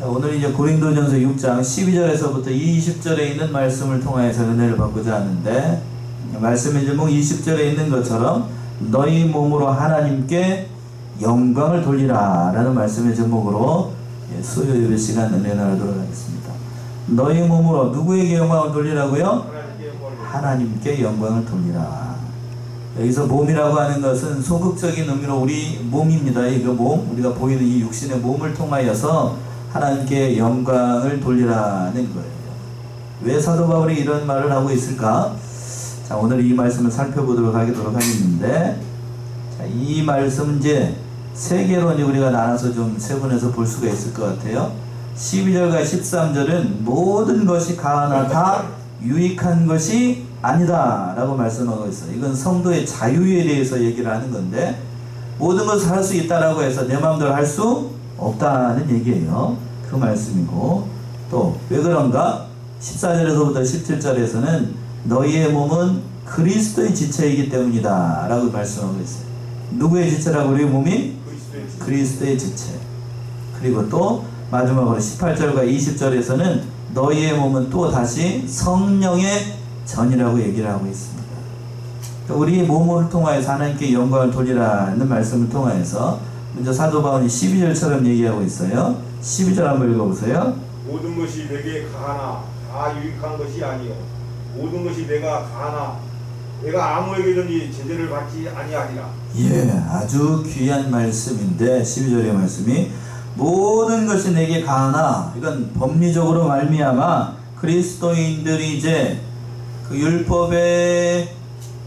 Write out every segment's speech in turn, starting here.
자, 오늘 이제 고린도전서 6장 12절에서부터 20절에 있는 말씀을 통하여서 은혜를 받고자 하는데, 말씀의 제목 20절에 있는 것처럼 너희 몸으로 하나님께 영광을 돌리라 라는 말씀의 제목으로 수요 예배 시간 은혜 나누도록 하겠습니다. 너희 몸으로 누구에게 영광을 돌리라고요? 하나님께 영광을 돌리라. 여기서 몸이라고 하는 것은 소극적인 의미로 우리 몸입니다. 이거 몸, 우리가 보이는 이 육신의 몸을 통하여서 하나님께 영광을 돌리라는 거예요. 왜 사도 바울이 이런 말을 하고 있을까? 자, 오늘 이 말씀을 살펴보도록 하겠는데, 자, 이 말씀 이제 세 개로 이제 우리가 나눠서 좀 세분해서 볼 수가 있을 것 같아요. 12절과 13절은 모든 것이 가하나 다 유익한 것이 아니다 라고 말씀하고 있어요. 이건 성도의 자유에 대해서 얘기를 하는 건데, 모든 것을 할 수 있다라고 해서 내 마음대로 할 수 없다는 얘기예요. 그 말씀이고, 또 왜 그런가? 14절에서부터 17절에서는 너희의 몸은 그리스도의 지체이기 때문이다 라고 말씀하고 있어요. 누구의 지체라고? 우리 몸이? 그리스도의 지체. 그리고 또 마지막으로 18절과 20절에서는 너희의 몸은 또 다시 성령의 전이라고 얘기를 하고 있습니다. 우리 몸을 통하여서 하나님께 영광을 돌리라는 말씀을 통하여서 먼저 사도 바울이 12절처럼 얘기하고 있어요. 12절 한번 읽어보세요. 모든 것이 내게 가하나 다 유익한 것이 아니요 모든 것이 내가 가하나 내가 아무에게든지 제재를 받지 아니하리라. 예, 아주 귀한 말씀인데 12절의 말씀이 모든 것이 내게 가하나, 이건 법리적으로 말미암아 그리스도인들이 이제 그 율법의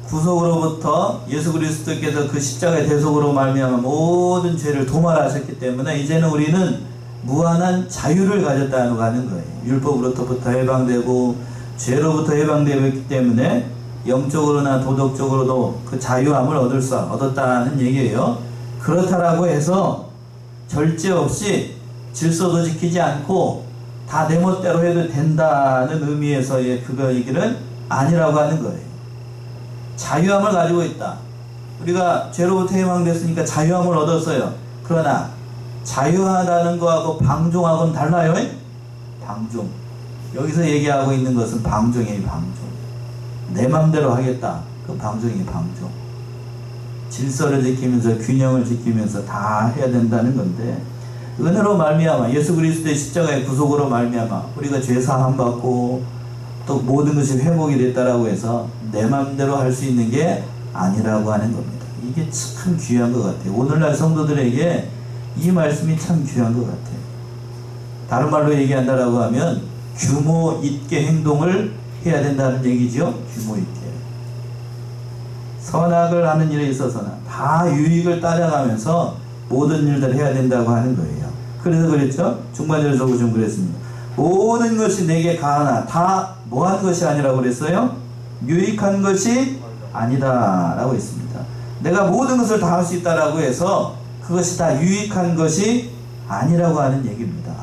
구속으로부터 예수 그리스도께서 그 십자가의 대속으로 말미암아 모든 죄를 도말하셨기 때문에 이제는 우리는 무한한 자유를 가졌다고 하는 거예요. 율법으로부터 해방되고 죄로부터 해방되었기 때문에 영적으로나 도덕적으로도 그 자유함을 얻었다는 얘기예요. 그렇다라고 해서 절제 없이 질서도 지키지 않고 다 내 멋대로 해도 된다는 의미에서의 그거 얘기는 아니라고 하는 거예요. 자유함을 가지고 있다. 우리가 죄로부터 해방됐으니까 자유함을 얻었어요. 그러나 자유하다는 거하고 방종하고는 달라요. 방종. 여기서 얘기하고 있는 것은 방종이에요. 방종. 내 맘대로 하겠다. 그 방종이에요. 방종. 질서를 지키면서 균형을 지키면서 다 해야 된다는 건데, 은혜로 말미암아 예수 그리스도의 십자가의 구속으로 말미암아 우리가 죄 사함 받고 또 모든 것이 회복이 됐다라고 해서 내 맘대로 할 수 있는 게 아니라고 하는 겁니다. 이게 참 귀한 것 같아요. 오늘날 성도들에게 이 말씀이 참 귀한 것 같아요. 다른 말로 얘기한다라고 하면 규모 있게 행동을 해야 된다는 얘기죠. 규모 있게. 선악을 하는 일에 있어서는 다 유익을 따라가면서 모든 일들을 해야 된다고 하는 거예요. 그래서 그랬죠. 중반절에서 좀 그랬습니다. 모든 것이 내게 가하나 다 뭐한 것이 아니라고 그랬어요? 유익한 것이 아니다 라고 했습니다. 내가 모든 것을 다 할 수 있다라고 해서 그것이 다 유익한 것이 아니라고 하는 얘기입니다.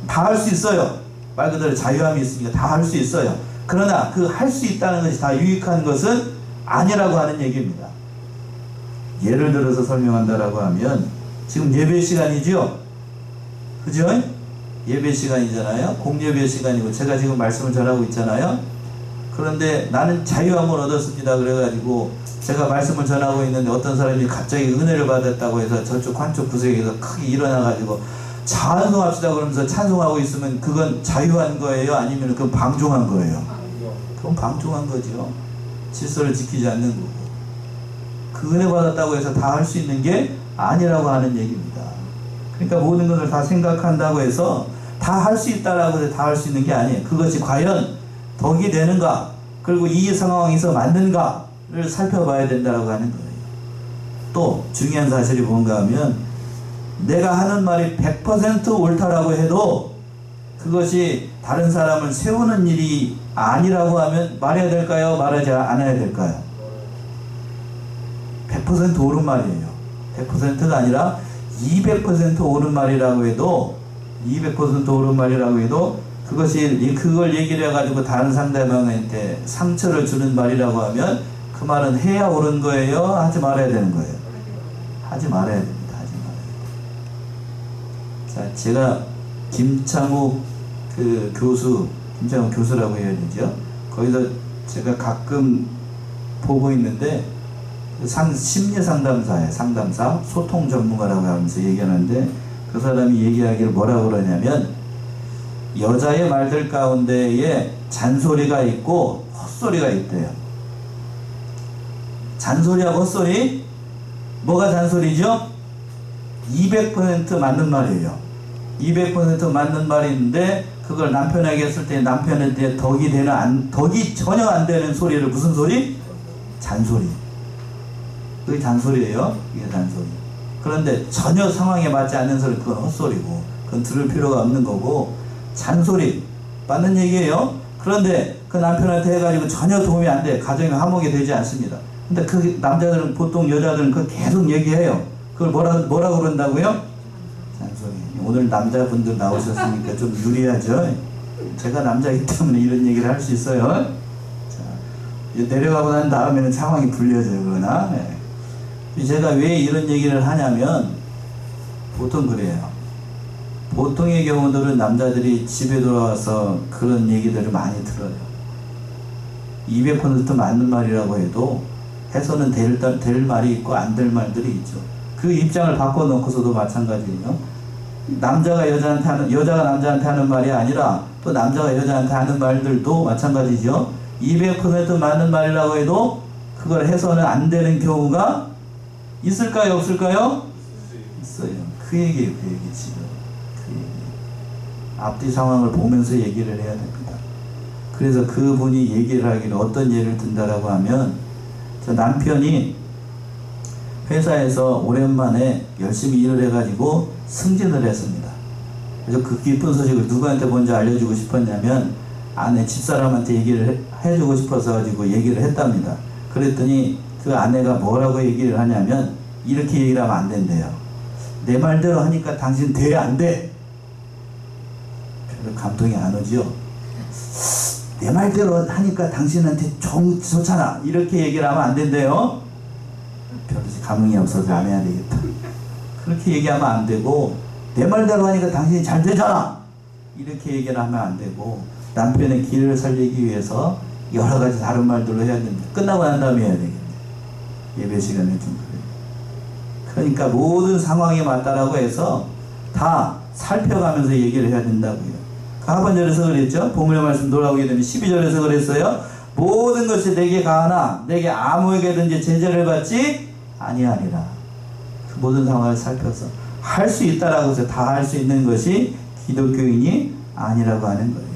다 할 수 있어요. 말 그대로 자유함이 있으니까 다 할 수 있어요. 그러나 그 할 수 있다는 것이 다 유익한 것은 아니라고 하는 얘기입니다. 예를 들어서 설명한다라고 하면 지금 예배 시간이죠? 그죠? 예배 시간이잖아요. 공예배 시간이고 제가 지금 말씀을 전하고 있잖아요. 그런데 나는 자유함을 얻었습니다. 그래가지고 제가 말씀을 전하고 있는데 어떤 사람이 갑자기 은혜를 받았다고 해서 저쪽 한쪽 구석에서 크게 일어나가지고 찬송합시다 그러면서 찬송하고 있으면 그건 자유한 거예요? 아니면 그건 방종한 거예요? 그건 방종한 거죠. 질서를 지키지 않는 거고. 그 은혜 받았다고 해서 다 할 수 있는 게 아니라고 하는 얘기입니다. 그러니까 모든 것을 다 생각한다고 해서 다 할 수 있다라고 해서 다 할 수 있는 게 아니에요. 그것이 과연 덕이 되는가, 그리고 이 상황에서 맞는가를 살펴봐야 된다고 하는 거예요. 또 중요한 사실이 뭔가 하면 내가 하는 말이 100% 옳다라고 해도 그것이 다른 사람을 세우는 일이 아니라고 하면 말해야 될까요? 말하지 않아야 될까요? 100% 옳은 말이에요. 100%가 아니라 200% 옳은 말이라고 해도 200% 옳은 말이라고 해도 그걸 얘기를 해가지고 다른 상대방한테 상처를 주는 말이라고 하면 그 말은 해야 옳은 거예요? 하지 말아야 되는 거예요? 하지 말아야 됩니다. 하지 말아야 됩니다. 자, 제가 김창욱 그 교수, 김창욱 교수라고 해야 되죠. 거기서 제가 가끔 보고 있는데 심리 상담사예요. 상담사, 소통 전문가라고 하면서 얘기하는데 그 사람이 얘기하기를 뭐라고 그러냐면 여자의 말들 가운데에 잔소리가 있고 헛소리가 있대요. 잔소리하고 헛소리? 뭐가 잔소리죠? 200% 맞는 말이에요. 200% 맞는 말인데 그걸 남편에게 했을 때 남편한테 덕이 전혀 안 되는 소리를 무슨 소리? 잔소리. 그게 잔소리예요. 이게 잔소리. 그런데 전혀 상황에 맞지 않는 소리, 그건 헛소리고 그건 들을 필요가 없는 거고, 잔소리 맞는 얘기예요. 그런데 그 남편한테 해가지고 전혀 도움이 안 돼. 가정이 화목이 되지 않습니다. 근데 그 남자들은, 보통 여자들은 그걸 계속 얘기해요. 그걸 뭐라고 그런다고요? 잔소리. 오늘 남자분들 나오셨으니까 좀 유리하죠. 제가 남자이기 때문에 이런 얘기를 할 수 있어요. 자, 내려가고 난 다음에는 상황이 불려져요. 그러나 제가 왜 이런 얘기를 하냐면 보통 그래요. 보통의 경우들은 남자들이 집에 돌아와서 그런 얘기들을 많이 들어요. 200% 맞는 말이라고 해도 해서는 될 말이 있고 안 될 말들이 있죠. 그 입장을 바꿔놓고서도 마찬가지예요. 여자가 남자한테 하는 말이 아니라 또 남자가 여자한테 하는 말들도 마찬가지죠. 200% 맞는 말이라고 해도 그걸 해서는 안 되는 경우가 있을까요? 없을까요? 있어요. 그 얘기예요. 그 얘기 지금. 그 얘기. 앞뒤 상황을 보면서 얘기를 해야 됩니다. 그래서 그분이 얘기를 하기를 어떤 예를 든다라고 하면, 저 남편이 회사에서 오랜만에 열심히 일을 해가지고 승진을 했습니다. 그래서 그 기쁜 소식을 누구한테 먼저 알려주고 싶었냐면 아내 집사람한테 얘기를 해주고 싶어서 가지고 얘기를 했답니다. 그랬더니 그 아내가 뭐라고 얘기를 하냐면 이렇게 얘기를 하면 안 된대요. 내 말대로 하니까 당신 돼, 안 돼? 별로 감동이 안 오지요. 내 말대로 하니까 당신한테 좋잖아. 이렇게 얘기를 하면 안 된대요. 별로 감흥이 없어서 안 해야 되겠다. 그렇게 얘기하면 안 되고, 내 말대로 하니까 당신이 잘 되잖아. 이렇게 얘기를 하면 안 되고, 남편의 기회를 살리기 위해서 여러 가지 다른 말들로 해야 됩니다. 끝나고 난 다음에 해야 되겠네. 예배 시간에 좀 그래요. 그러니까 모든 상황에 맞다라고 해서 다 살펴가면서 얘기를 해야 된다고요. 하반절에서 그랬죠. 본문의 말씀 돌아오게 되면 12절에서 그랬어요. 모든 것이 내게 가하나 내게 아무에게든지 제재를 받지 아니하리라. 그 모든 상황을 살펴서 할 수 있다라고 해서 다 할 수 있는 것이 기독교인이 아니라고 하는 거예요.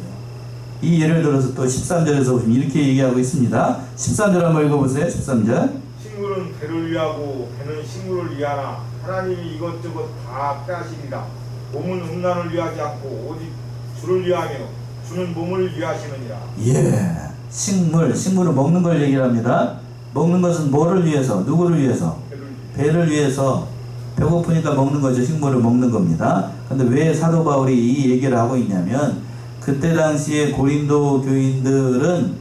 이 예를 들어서 또 13절에서 보시면 이렇게 얘기하고 있습니다. 13절 한번 읽어보세요. 13절. 식물은 배를 위하고 배는 식물을 위하나 하나님이 이것저것 다 빼하시리라. 몸은 음란을 위하지 않고 오직 주를 위하며 주는 몸을 위하시느니라. 예, 식물은 먹는 걸 얘기를 합니다. 먹는 것은 뭐를 위해서? 누구를 위해서? 배를 위해서. 배고프니까 먹는 거죠. 식물을 먹는 겁니다. 근데 왜 사도 바울이 이 얘기를 하고 있냐면 그때 당시에 고린도 교인들은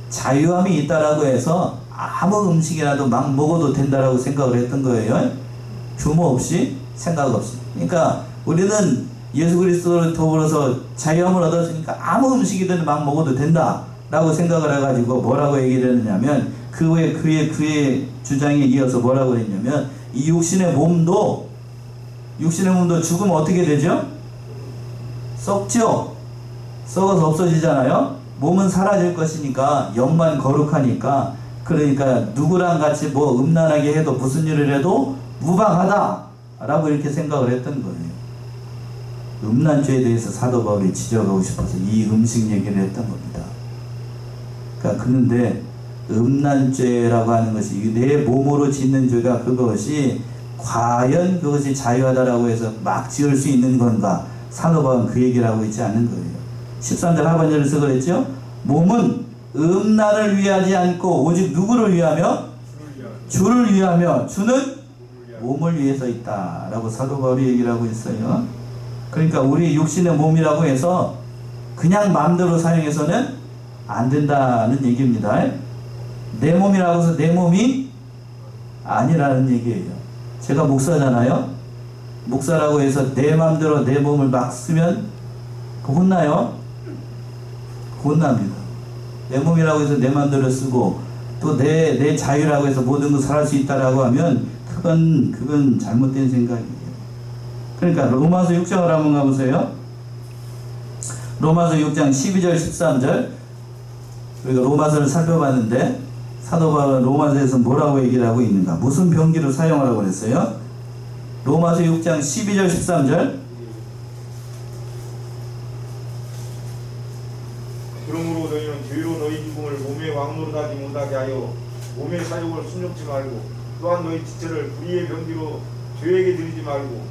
자유함이 있다라고 해서 아무 음식이라도 막 먹어도 된다라고 생각을 했던 거예요. 규모 없이, 생각 없이. 그러니까 우리는 예수 그리스도를 더불어서 자유함을 얻었으니까 아무 음식이든 막 먹어도 된다라고 생각을 해가지고 뭐라고 얘기를 했느냐면 그의 주장에 이어서 뭐라고 했냐면 이 육신의 몸도 죽으면 어떻게 되죠? 썩죠? 썩어서 없어지잖아요. 몸은 사라질 것이니까 영만 거룩하니까, 그러니까 누구랑 같이 뭐 음란하게 해도 무슨 일을 해도 무방하다 라고 이렇게 생각을 했던 거예요. 음란죄에 대해서 사도 바울이 지적하고 싶어서 이 음식 얘기를 했던 겁니다. 그러니까 그런데 음란죄라고 하는 것이 내 몸으로 짓는 죄가 그것이 과연 그것이 자유하다라고 해서 막 지을 수 있는 건가? 사도 바울은 그 얘기를 하고 있지 않은 거예요. 13절 하반절에서 그랬죠. 몸은 음란을 위하지 않고 오직 누구를 위하며? 주를 위하며 주는 몸을 위해서 있다라고 사도 바울이 얘기를 하고 있어요. 그러니까 우리 육신의 몸이라고 해서 그냥 마음대로 사용해서는 안 된다는 얘기입니다. 내 몸이라고 해서 내 몸이 아니라는 얘기예요. 제가 목사잖아요. 목사라고 해서 내 마음대로 내 몸을 막 쓰면 혼나요? 혼납니다. 내 몸이라고 해서 내 마음대로 쓰고 또 내 자유라고 해서 모든 것을 할 수 있다라고 하면 그건 잘못된 생각이에요. 그러니까 로마서 6장을 한번 가보세요. 로마서 6장 12절 13절. 우리가 로마서를 살펴봤는데 사도 바울은 로마서에서 뭐라고 얘기를 하고 있는가, 무슨 병기를 사용하라고 그랬어요? 로마서 6장 12절 13절. 그러므로 너희는 죄로 너희 죽음을 몸의 왕노릇 하지 못하게 하여 몸의 사욕을 순종치 말고 또한 너희 지체를 불의의 병기로 죄에게 드리지 말고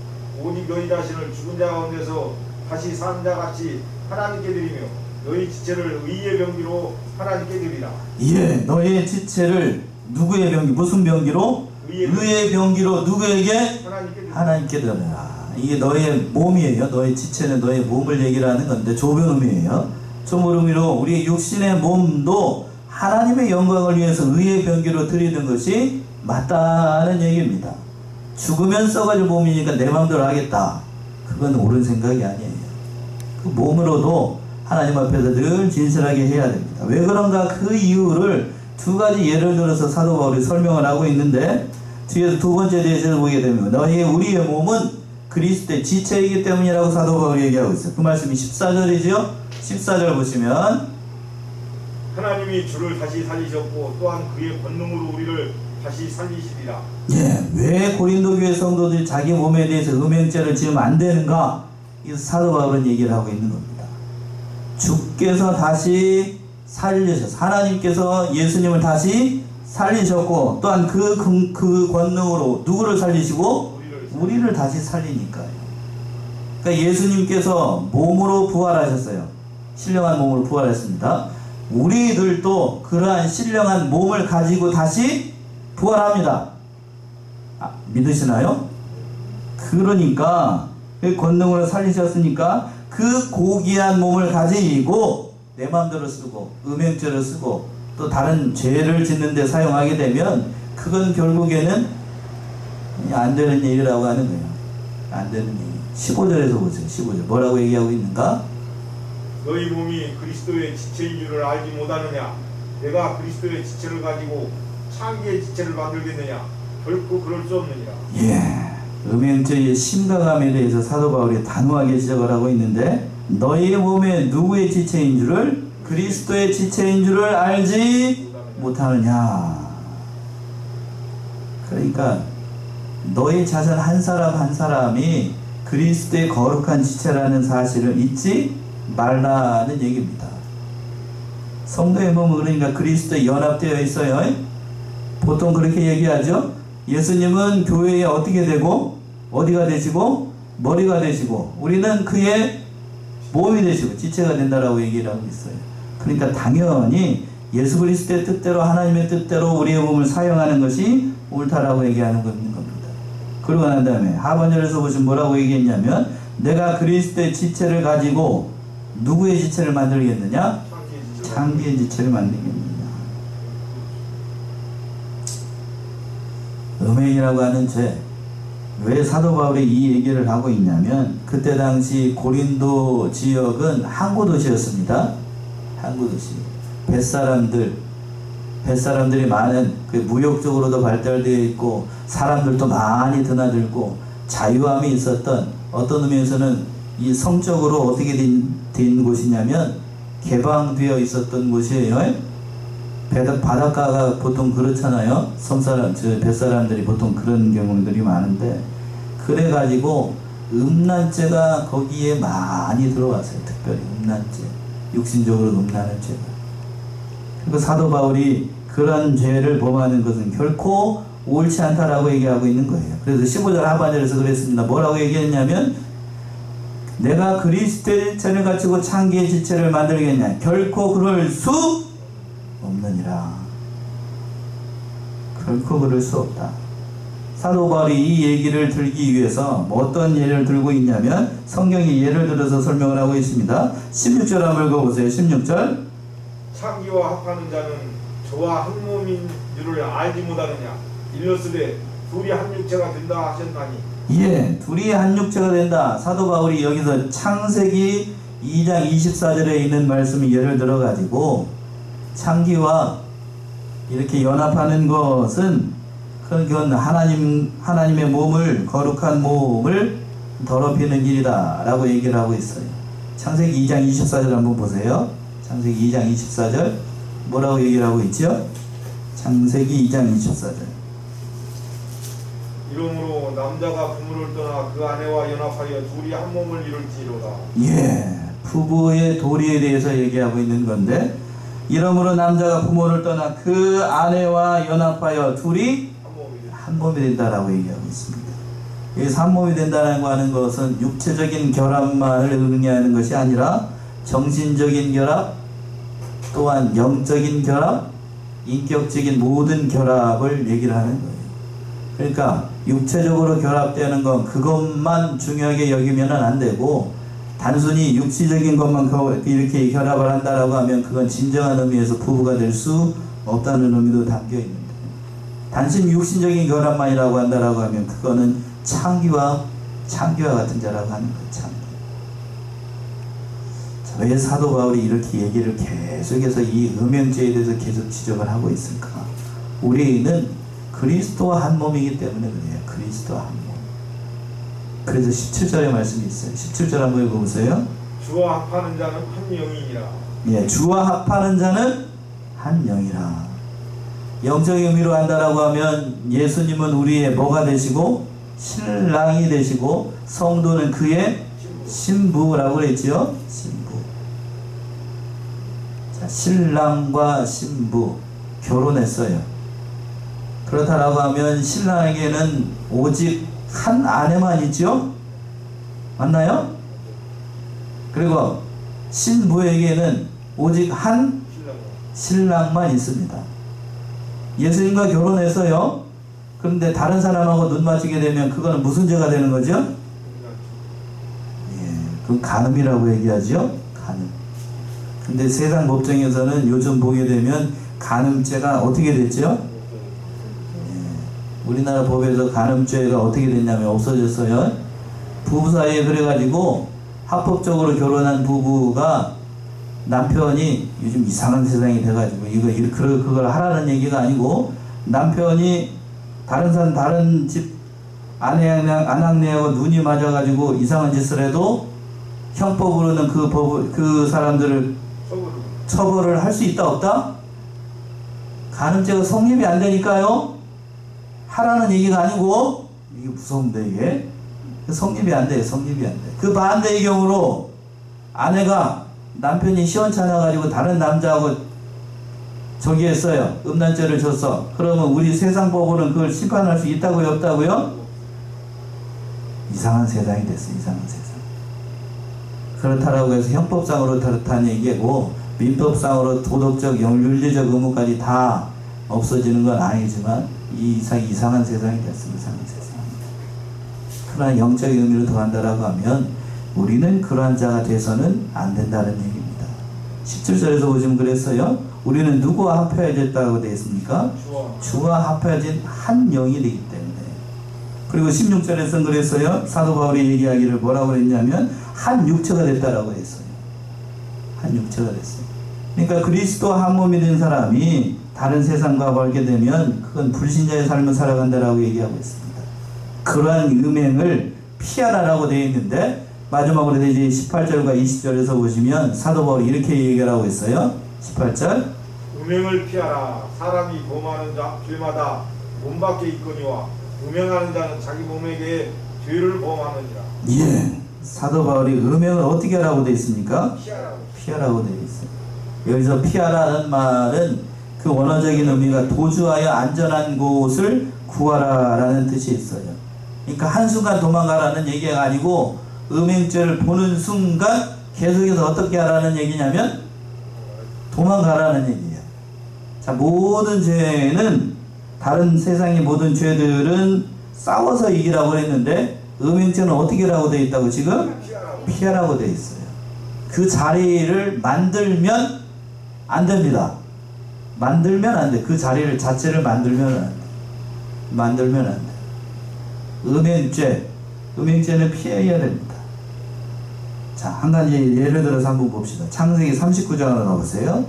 오직 너희 자신을 죽은 자 가운데서 다시 산 자같이 하나님께 드리며 너희 지체를 의의 병기로 하나님께 드리라. 예, 너의 지체를 누구의 병기, 무슨 병기로? 의의 병기로 누구에게? 하나님께 드려라. 이게 너의 몸이에요. 너의 지체는 너의 몸을 얘기를 하는 건데 좁은 의미예요. 좁은 의미로 우리 육신의 몸도 하나님의 영광을 위해서 의의 병기로 드리는 것이 맞다는 얘기입니다. 죽으면 썩어질 몸이니까 내 마음대로 하겠다. 그건 옳은 생각이 아니에요. 그 몸으로도 하나님 앞에서 늘 진실하게 해야 됩니다. 왜 그런가, 그 이유를 두 가지 예를 들어서 사도 바울이 설명을 하고 있는데, 뒤에서 두 번째 대해서 보게 되면 우리의 몸은 그리스도의 지체이기 때문이라고 사도 바울이 얘기하고 있어요. 그 말씀이 14절이죠. 14절 보시면 하나님이 주를 다시 살리셨고 또한 그의 권능으로 우리를 다시 살리시리라. 예, 왜 고린도 교회 성도들이 자기 몸에 대해서 음행죄를 지으면 안 되는가? 이 사도 바울은 얘기를 하고 있는 겁니다. 주께서 다시 살리셨어. 하나님께서 예수님을 다시 살리셨고 또한 그 권능으로 누구를 살리시고? 우리를 다시 살리니까요. 그러니까 예수님께서 몸으로 부활하셨어요. 신령한 몸으로 부활했습니다. 우리들도 그러한 신령한 몸을 가지고 다시 부활합니다. 믿으시나요? 그러니까 그 권능으로 살리셨으니까 그 고귀한 몸을 가지고 내 마음대로 쓰고 음행죄를 쓰고 또 다른 죄를 짓는 데 사용하게 되면 그건 결국에는 안 되는 일이라고 하는 거예요. 안 되는 일. 15절에서 보세요. 15절 뭐라고 얘기하고 있는가? 너희 몸이 그리스도의 지체인 줄을 알지 못하느냐? 내가 그리스도의 지체를 가지고 창기의 지체를 만들겠느냐? 결코 그럴 수 없느니라. 예, 음행죄의 심각함에 대해서 사도 바울이 단호하게 지적을 하고 있는데, 너희의 몸에 누구의 지체인 줄을, 그리스도의 지체인 줄을 알지 못하느냐. 그러니까 너희 자신 한 사람 한 사람이 그리스도의 거룩한 지체라는 사실을 잊지 말라는 얘기입니다. 성도의 몸은 그러니까 그리스도에 연합되어 있어요. 보통 그렇게 얘기하죠. 예수님은 교회에 어떻게 되고 어디가 되시고 머리가 되시고 우리는 그의 몸이 되시고 지체가 된다라고 얘기를 하고 있어요. 그러니까 당연히 예수 그리스도의 뜻대로 하나님의 뜻대로 우리의 몸을 사용하는 것이 옳다라고 얘기하는 겁니다. 그러고 난 다음에 하반절에서 보시면 뭐라고 얘기했냐면, 내가 그리스도의 지체를 가지고 누구의 지체를 만들겠느냐? 창기의 지체를 만들겠느냐. 음행이라고 하는 죄, 왜 사도 바울이 이 얘기를 하고 있냐면, 그때 당시 고린도 지역은 항구 도시였습니다. 항구 도시. 뱃사람들이 많은, 그 무역적으로도 발달되어 있고 사람들도 많이 드나들고 자유함이 있었던, 어떤 의미에서는 이 성적으로 어떻게 된 곳이냐면 개방되어 있었던 곳이에요. 바닷가가 보통 그렇잖아요. 뱃사람들이 보통 그런 경우들이 많은데, 그래가지고 음란죄가 거기에 많이 들어왔어요. 특별히 음란죄, 육신적으로 음란한 죄가. 그러니까 사도 바울이 그런 죄를 범하는 것은 결코 옳지 않다라고 얘기하고 있는 거예요. 그래서 15절 하반절에서 그랬습니다. 뭐라고 얘기했냐면, 내가 그리스도의 지체를 갖추고 창기의 지체를 만들겠냐? 결코 그럴 수 없느니라. 결코 그럴 수 없다. 사도 바울이 이 얘기를 들기 위해서 어떤 예를 들고 있냐면, 성경이 예를 들어서 설명을 하고 있습니다. 16절 한번 읽어보세요. 16절. 창기와 합하는 자는 저와 한 몸인 줄을 알지 못하느냐? 일러스되 둘이 한 육체가 된다 하셨나니. 예, 둘이 한 육체가 된다. 사도 바울이 여기서 창세기 2장 24절에 있는 말씀이 예를 들어 가지고 창기와 이렇게 연합하는 것은 그건 하나님의 몸을, 거룩한 몸을 더럽히는 일이다 라고 얘기를 하고 있어요. 창세기 2장 24절 한번 보세요. 창세기 2장 24절 뭐라고 얘기를 하고 있죠? 창세기 2장 24절. 이러므로 남자가 부모를 떠나 그 아내와 연합하여 둘이 한 몸을 이룰지로다. 예, 부부의 도리에 대해서 얘기하고 있는 건데, 이러므로 남자가 부모를 떠나 그 아내와 연합하여 둘이 한 몸이 된다라고 얘기하고 있습니다. 여기서 한 몸이 된다는 하는 것은 육체적인 결합만을 의미하는 것이 아니라 정신적인 결합, 또한 영적인 결합, 인격적인 모든 결합을 얘기를 하는 거예요. 그러니까 육체적으로 결합되는 건 그것만 중요하게 여기면 안 되고, 단순히 육체적인 것만 이렇게 결합을 한다라고 하면 그건 진정한 의미에서 부부가 될 수 없다는 의미도 담겨 있는데, 단순히 육신적인 결합만이라고 한다라고 하면 그거는 창기와 같은 자라고 하는 거예요. 창기. 자, 왜 사도 바울이 이렇게 얘기를 계속해서 이 음행죄에 대해서 계속 지적을 하고 있을까? 우리는 그리스도와 한 몸이기 때문에 그래요. 그리스도와 한 몸. 그래서 17절에 말씀이 있어요. 17절 한번 읽어보세요. 주와 합하는 자는 한 영이니라. 예, 주와 합하는 자는 한 영이라. 영적인 의미로 한다라고 하면 예수님은 우리의 뭐가 되시고 신랑이 되시고 성도는 그의 신부라고 그랬지요. 신부. 자, 신랑과 신부 결혼했어요. 그렇다라고 하면 신랑에게는 오직 한 아내만 있죠? 맞나요? 그리고 신부에게는 오직 한 신랑만 있습니다. 예수님과 결혼해서요. 그런데 다른 사람하고 눈 맞추게 되면 그거는 무슨 죄가 되는 거죠? 예, 그건 간음이라고 얘기하죠. 간음. 근데 세상 법정에서는 요즘 보게 되면 간음죄가 어떻게 됐죠? 우리나라 법에서 간음죄가 어떻게 됐냐면 없어졌어요. 부부 사이에 그래가지고 합법적으로 결혼한 부부가 남편이 요즘 이상한 세상이 돼가지고 그걸 하라는 얘기가 아니고, 남편이 다른 집 아낙네하고 눈이 맞아가지고 이상한 짓을 해도 형법으로는 그 사람들을 처벌을 할 수 있다 없다? 간음죄가 성립이 안 되니까요. 하라는 얘기가 아니고, 이게 무서운데 이게 성립이 안 돼요. 성립이 안 돼. 그 반대의 경우로 아내가 남편이 시원찮아가지고 다른 남자하고 저기 했어요. 음란죄를 졌어. 그러면 우리 세상법으로는 그걸 심판할 수 있다고요? 없다고요? 이상한 세상이 됐어. 이상한 세상. 그렇다라고 해서 형법상으로 그렇다는 얘기고, 민법상으로 도덕적, 윤리적 의무까지 다 없어지는 건 아니지만 이상한 세상이 됐어. 이상한 세상. 그러나 영적인 의미로 더한다라고 하면 우리는 그러한 자가 돼서는 안 된다는 얘기입니다. 17절에서 보시면 그랬어요. 우리는 누구와 합해졌다고 되어 있습니까? 주와 합해진 한 영이 되기 때문에. 그리고 16절에서는 그랬어요. 사도 바울이 얘기하기를 뭐라고 그랬냐면 한 육체가 됐다라고 했어요. 한 육체가 됐어요. 그러니까 그리스도와 한 몸이 된 사람이 다른 세상과 멀게 되면 그건 불신자의 삶을 살아간다라고 얘기하고 있습니다. 그러한 음행을 피하라라고 되어 있는데, 마지막으로 이제 18절과 20절에서 보시면 사도 바울이 이렇게 얘기를 하고 있어요. 18절. 음행을 피하라. 사람이 범하는 죄마다 몸 밖에 있거니와 음행하는 자는 자기 몸에게 죄를 범하느니라. 예. 사도 바울이 음행을 어떻게 하라고 되어 있습니까? 피하라고 되어 있어요. 여기서 피하라는 말은 그 원어적인 의미가 도주하여 안전한 곳을 구하라라는 뜻이 있어요. 그러니까 한순간 도망가라는 얘기가 아니고, 음행죄를 보는 순간 계속해서 어떻게 하라는 얘기냐면 도망가라는 얘기예요. 자, 모든 죄는, 다른 세상의 모든 죄들은 싸워서 이기라고 했는데, 음행죄는 어떻게 하라고 되어 있다고? 지금 피하라고 되어 있어요. 그 자리를 만들면 안 됩니다. 만들면 안 돼. 그 자리를 자체를 만들면 안 돼. 만들면 안 돼. 음행죄는 피해야 됩니다. 자, 한 가지 예를 들어서 한번 봅시다. 창세기 39장으로 가보세요.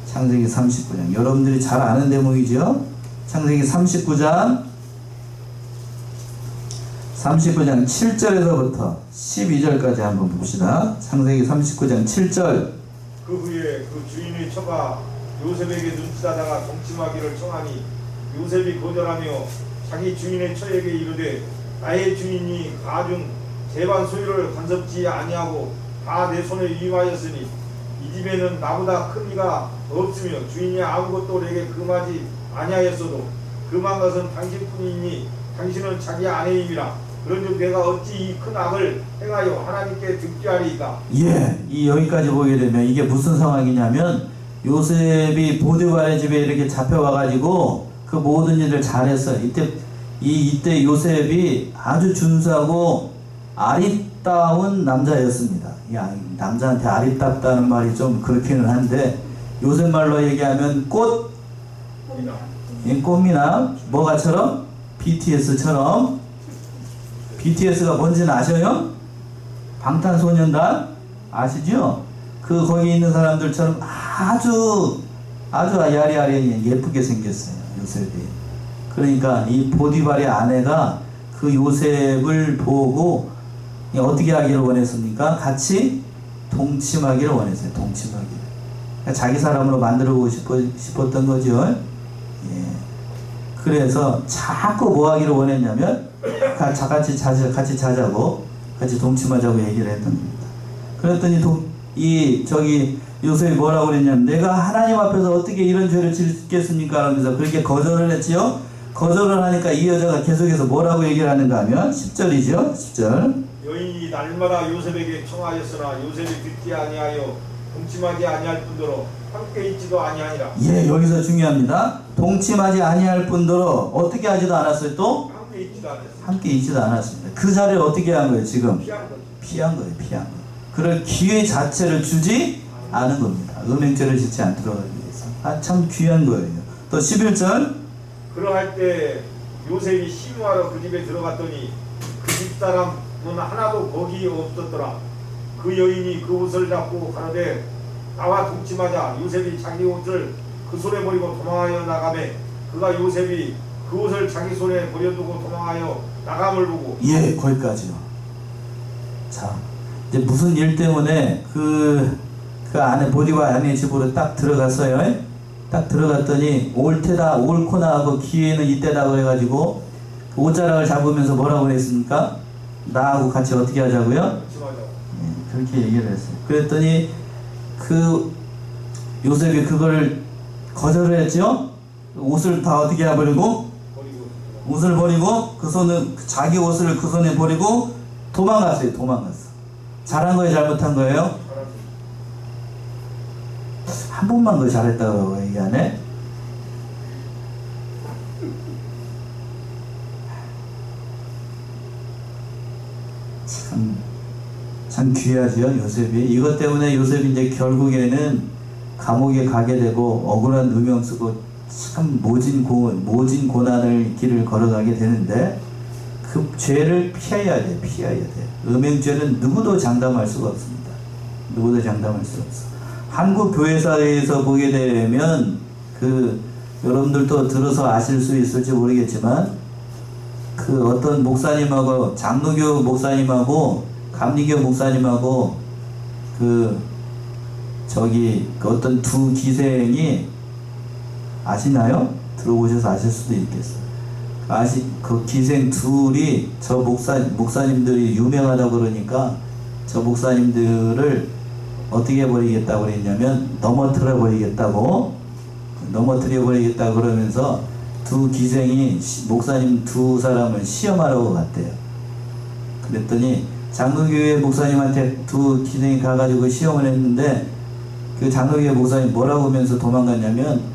창세기 39장. 여러분들이 잘 아는 대목이죠? 창세기 39장 7절에서부터 12절까지 한번 봅시다. 창세기 39장 7절. 그 후에 그 주인의 처가 요셉에게 눈치다다가 동침하기를 청하니 요셉이 거절하며 자기 주인의 처에게 이르되 나의 주인이 가중 제반 소유를 간섭지 아니하고 다 내 손에 위임하였으니 이 집에는 나보다 큰 이가 없으며 주인이 아무것도 내게 금하지 아니하였어도 금한 것은 당신뿐이니 당신은 자기 아내임이라. 그런즉 내가 어찌 이 큰 악을 행하여 하나님께 득죄하리이까. 예, 이 여기까지 보게 되면 이게 무슨 상황이냐면 요셉이 보디발의 집에 이렇게 잡혀와가지고 그 모든 일을 잘했어요. 이때 요셉이 아주 준수하고 아리따운 남자였습니다. 야, 남자한테 아리따다는 말이 좀 그렇기는 한데 요셉 말로 얘기하면 꽃미남 뭐가처럼 BTS처럼. BTS가 뭔지는 아셔요? 방탄소년단 아시죠? 그 거기 있는 사람들처럼 아주 야리야리 예쁘게 생겼어요, 요셉이. 그러니까 이 보디발의 아내가 그 요셉을 보고 어떻게 하기를 원했습니까? 같이 동침하기를 원했어요. 동침하기를. 그러니까 자기 사람으로 만들고 싶었던 거죠. 예. 그래서 자꾸 뭐 하기를 원했냐면 같이 자자고 같이 동침하자고 얘기를 했던 겁니다. 그랬더니 요셉이 뭐라고 그랬냐면 내가 하나님 앞에서 어떻게 이런 죄를 짓겠습니까? 하면서 그렇게 거절을 했지요. 거절을 하니까 이 여자가 계속해서 뭐라고 얘기를 하는가 하면 10절이죠. 10절. 여인이 날마다 요셉에게 청하였으나 요셉이 듣지 아니하여 동침하지 아니할 뿐더러 함께 있지도 아니하니라. 예, 여기서 중요합니다. 동침하지 아니할 뿐더러 어떻게 하지도 않았어요. 또 함께 있지도 않았습니다. 그 자리를 어떻게 한 거예요? 지금 피한 거예요. 그럴 기회 자체를 주지 않은 겁니다. 음행죄를 짓지 않도록 하기 위해서. 참 귀한 거예요. 또 11절. 그러할 때 요셉이 시무하러 그 집에 들어갔더니 그 집사람은 하나도 거기 없었더라. 그 여인이 그 옷을 잡고 가로되 나와 동침하자. 요셉이 자기 옷을 그 손에 버리고 도망하여 나가매 그가 요셉이 그 옷을 자기 손에 버려두고 도망하여 나감을 보고. 예, 거기까지요. 자, 이제 무슨 일 때문에 그 안에 보디발 아내 집으로 딱 들어갔어요. 딱 들어갔더니 옳거나 하고 기회는 이때다 그래가지고 옷자락을 잡으면서 뭐라고 그랬습니까? 나하고 같이 어떻게 하자고요? 예, 그렇게 얘기를 했어요. 그랬더니 그 요셉이 그걸 거절을 했죠. 옷을 다 어떻게 해버리고 옷을 버리고 자기 옷을 그 손에 버리고 도망갔어요. 잘한 거예요, 잘못한 거예요? 한 번만 더 잘했다고 얘기하네. 참 귀하죠, 요셉이. 이것 때문에 요셉이 이제 결국에는 감옥에 가게 되고 억울한 누명 쓰고 참 모진 고난을 길을 걸어가게 되는데 그 죄를 피해야 돼. 음행죄는 누구도 장담할 수가 없습니다. 한국 교회사에서 보게 되면 여러분들도 들어서 아실 수 있을지 모르겠지만 그 어떤 목사님하고 장로교 목사님하고 감리교 목사님하고 어떤 두 기생이 아시나요? 들어보셔서 아실 수도 있겠어요. 그 기생 둘이 저 목사님들이 유명하다고 그러니까 저 목사님들을 어떻게 해버리겠다고 그랬냐면 넘어뜨려 버리겠다고 그러면서 두 기생이 목사님 두 사람을 시험하려고 갔대요. 그랬더니 장로교회 목사님한테 두 기생이 가가지고 시험을 했는데 그 장로교회 목사님 뭐라고 하면서 도망갔냐면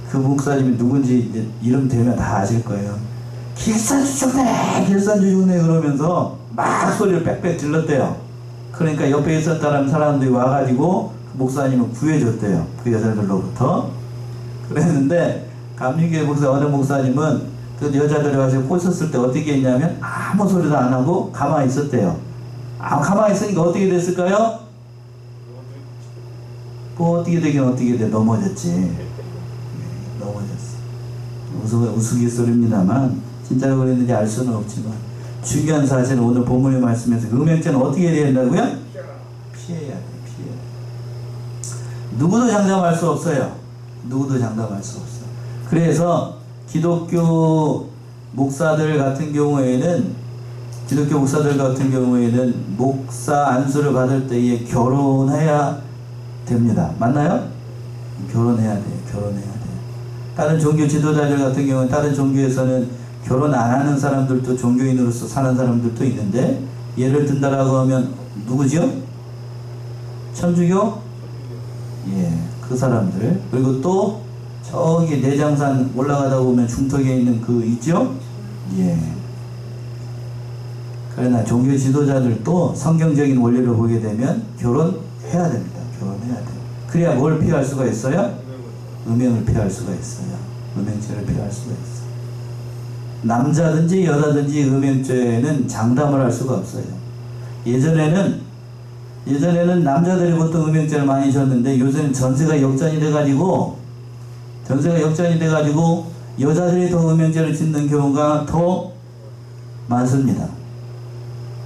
그 목사님이 누군지 이제 이름 되면 다 아실 거예요. 길산주중네 그러면서 막 소리를 빽빽 질렀대요. 그러니까 옆에 있었다는 사람들이 와가지고 그 목사님을 구해줬대요. 그 여자들로부터. 그랬는데 감리교회 어느 목사님은 그 여자들이 와서 꼬셨을 때 어떻게 했냐면 아무 소리도 안 하고 가만히 있었대요. 가만히 있으니까 어떻게 됐을까요? 뭐 어떻게 되긴 어떻게 돼. 넘어졌지. 넘어졌어. 우스갯소리입니다만 진짜로 그랬는지 알 수는 없지만 중요한 사실은 오늘 본문의 말씀에서 음행죄는 어떻게 해야 된다고요? 피해야 돼. 누구도 장담할 수 없어요. 누구도 장담할 수 없어. 그래서 기독교 목사들 같은 경우에는 목사 안수를 받을 때에 결혼해야 됩니다. 맞나요? 결혼해야 돼요. 다른 종교 지도자들 같은 경우는 다른 종교에서는 결혼 안 하는 사람들도 종교인으로서 사는 사람들도 있는데, 예를 든다라고 하면 누구죠? 천주교? 예, 그 사람들. 그리고 또 저기 내장산 올라가다 보면 중턱에 있는 그 있죠? 예. 그러나 종교 지도자들도 성경적인 원리를 보게 되면 결혼해야 됩니다. 결혼해야 돼요. 그래야 뭘 피할 수가 있어요? 음행을 피할 수가 있어요. 음행죄를 피할 수가 있어요. 남자든지 여자든지 음행죄는 장담을 할 수가 없어요. 예전에는 남자들이 보통 음행죄를 많이 졌는데, 요새는 전세가 역전이 돼가지고 여자들이 더 음행죄를 짓는 경우가 더 많습니다.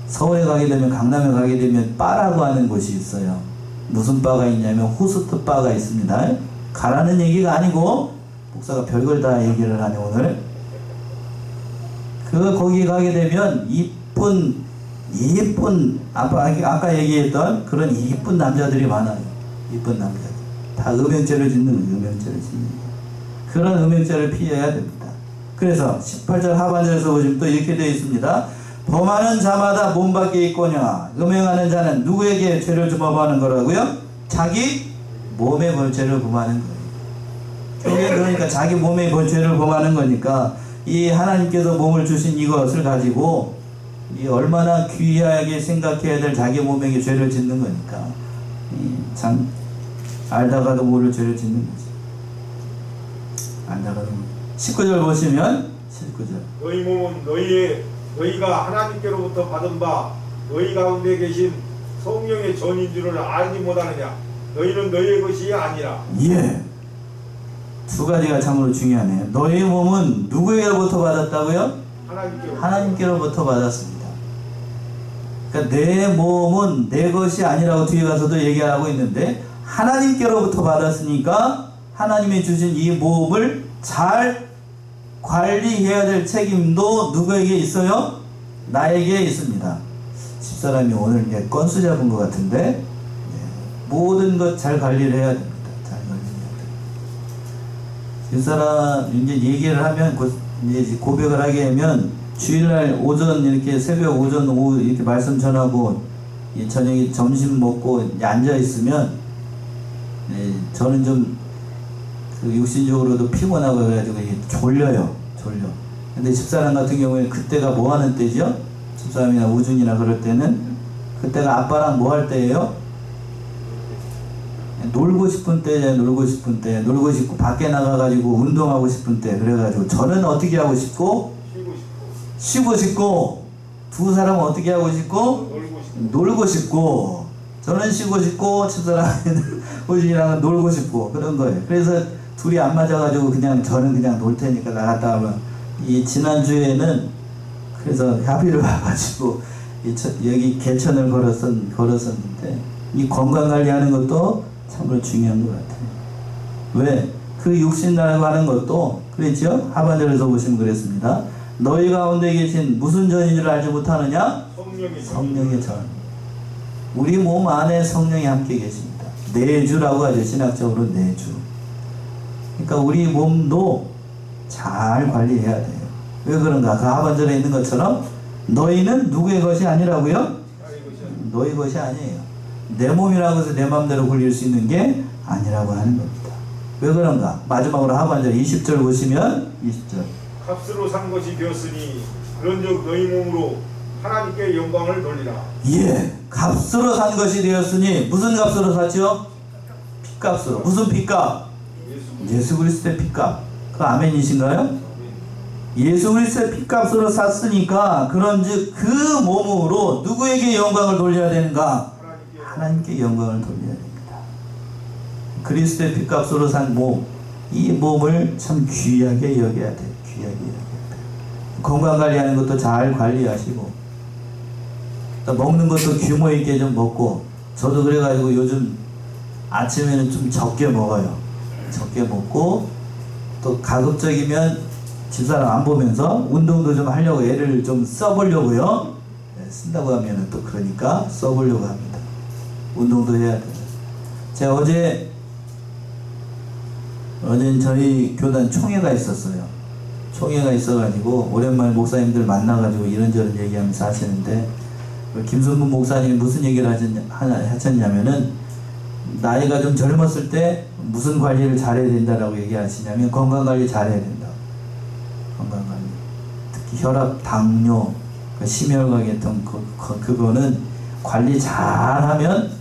서울에 가게 되면, 강남에 가게 되면 바라고 하는 곳이 있어요. 무슨 바가 있냐면 호스트 바가 있습니다. 가라는 얘기가 아니고 목사가 별걸 다 얘기를 하네 오늘. 거기 가게 되면 이쁜 아까 얘기했던 그런 이쁜 남자들이 많아요. 이쁜 남자들 다 음행죄를 짓는 그런 음행죄를 피해야 됩니다. 그래서 18절 하반절에서 보시면 또 이렇게 되어 있습니다. 범하는 자마다 몸 밖에 있거냐. 음행하는 자는 누구에게 죄를 주범하는 거라고요? 자기 몸의 벌죄를 범하는 거예요. 그러니까 자기 몸의 벌죄를 범하는 거니까, 이 하나님께서 몸을 주신 이것을 가지고 이 얼마나 귀하게 생각해야 될 자기 몸에게 죄를 짓는 거니까, 참 알다가도 모를 죄를 짓는 거지. 알다가도. 19절 보시면 19절. 너희 몸은 너희가 하나님께로부터 받은 바 너희 가운데 계신 성령의 전인 줄을 알지 못하느냐. 너희는 너희의 것이 아니라. 예. 두 가지가 참으로 중요하네요. 너희 몸은 누구에게로부터 받았다고요? 하나님께로부터 받았습니다. 그러니까 내 몸은 내 것이 아니라고 뒤에 가서도 얘기하고 있는데, 하나님께로부터 받았으니까 하나님이 주신 이 몸을 잘 관리해야 될 책임도 누구에게 있어요? 나에게 있습니다. 집사람이 오늘 건수 잡은 것 같은데, 모든 것 잘 관리를 해야 됩니다. 잘 관리해야 됩니다. 집사람 이제 얘기를 하면, 이제 고백을 하게 하면, 주일날 오전 이렇게 새벽 오전 오후 이렇게 말씀 전하고 저녁에 점심 먹고 앉아 있으면, 저는 좀 육신적으로도 피곤하고 그래가지고 졸려. 근데 집사람 같은 경우에는 그때가 뭐 하는 때죠? 집사람이나 우준이나 그럴 때는 그때가 아빠랑 뭐 할 때예요? 놀고 싶은 때죠. 밖에 나가가지고 운동하고 싶은 때. 그래가지고 저는 어떻게 하고 싶고? 쉬고 싶고. 두 사람은 어떻게 하고 싶고? 놀고 싶고. 저는 쉬고 싶고, 집사람은 우준이랑은 놀고 싶고, 그런 거예요. 그래서 둘이 안 맞아가지고 저는 그냥 놀 테니까 나갔다 오면, 이 지난주에는 그래서 합의를 봐가지고 여기 개천을 걸었었는데, 이 건강관리하는 것도 참으로 중요한 것 같아요. 왜? 그 육신이라고 하는 것도 그랬죠? 하반절에서 보시면 그랬습니다. 너희 가운데 계신 무슨 전인 줄 알지 못하느냐? 성령의 전. 우리 몸 안에 성령이 함께 계십니다. 내주라고 하죠. 신학적으로 내주. 그러니까 우리 몸도 잘 관리해야 돼요. 왜 그런가? 그 하반절에 있는 것처럼 너희는 누구의 것이 아니라고요? 너희 것이 아니에요. 내 몸이라고 해서 내 마음대로 굴릴 수 있는 게 아니라고 하는 겁니다. 왜 그런가? 마지막으로 하반절 20절 보시면 20절. 값으로 산 것이 되었으니 그런즉 너희 몸으로 하나님께 영광을 돌리라. 예, 값으로 산 것이 되었으니 무슨 값으로 샀죠? 핏값으로. 무슨 핏값? 예수 그리스도의 핏값. 그 아멘이신가요? 예수 그리스도의 피값으로 샀으니까 그런즉 그 몸으로 누구에게 영광을 돌려야 되는가? 하나님께 영광을 돌려야 됩니다. 그리스도의 피값으로 산 몸, 이 몸을 참 귀하게 여겨야 돼. 귀하게 여겨야 돼. 건강관리하는 것도 잘 관리하시고, 또 먹는 것도 규모 있게 좀 먹고, 저도 그래가지고 요즘 아침에는 좀 적게 먹어요. 적게 먹고, 또 가급적이면 집사람 안 보면서 운동도 좀 하려고 애를 좀 써보려고요. 쓴다고 하면 또 그러니까 써보려고 합니다. 운동도 해야 돼요. 제가 어제는 저희 교단 총회가 있었어요. 총회가 있어가지고 오랜만에 목사님들 만나가지고 이런저런 얘기하면서 하시는데, 김성근 목사님이 무슨 얘기를 하셨냐면은, 나이가 좀 젊었을 때 무슨 관리를 잘해야 된다라고 얘기하시냐면, 건강관리 잘해야 된다. 건강관리. 특히 혈압, 당뇨, 심혈관계통, 그거는 관리 잘하면,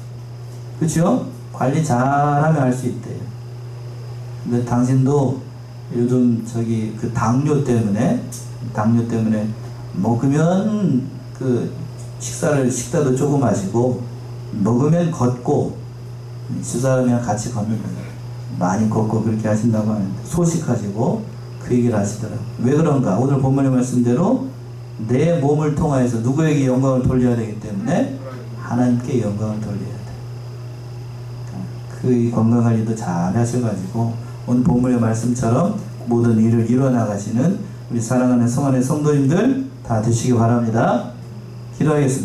그쵸? 관리 잘하면 할 수 있대요. 근데 당신도 요즘 그 당뇨 때문에 먹으면 식사도 조금 하시고, 먹으면 걷고, 집사람이랑 같이 걷는 거예요. 많이 걷고 그렇게 하신다고 하는데, 소식하시고 그 얘기를 하시더라고요. 왜 그런가? 오늘 본문의 말씀대로 내 몸을 통하여서 누구에게 영광을 돌려야 되기 때문에 하나님께 영광을 돌려야 돼. 그 건강관리도 잘 하셔가지고 오늘 본문의 말씀처럼 모든 일을 이뤄나가시는 우리 사랑하는 성안의 성도님들 다 되시기 바랍니다. 기도하겠습니다.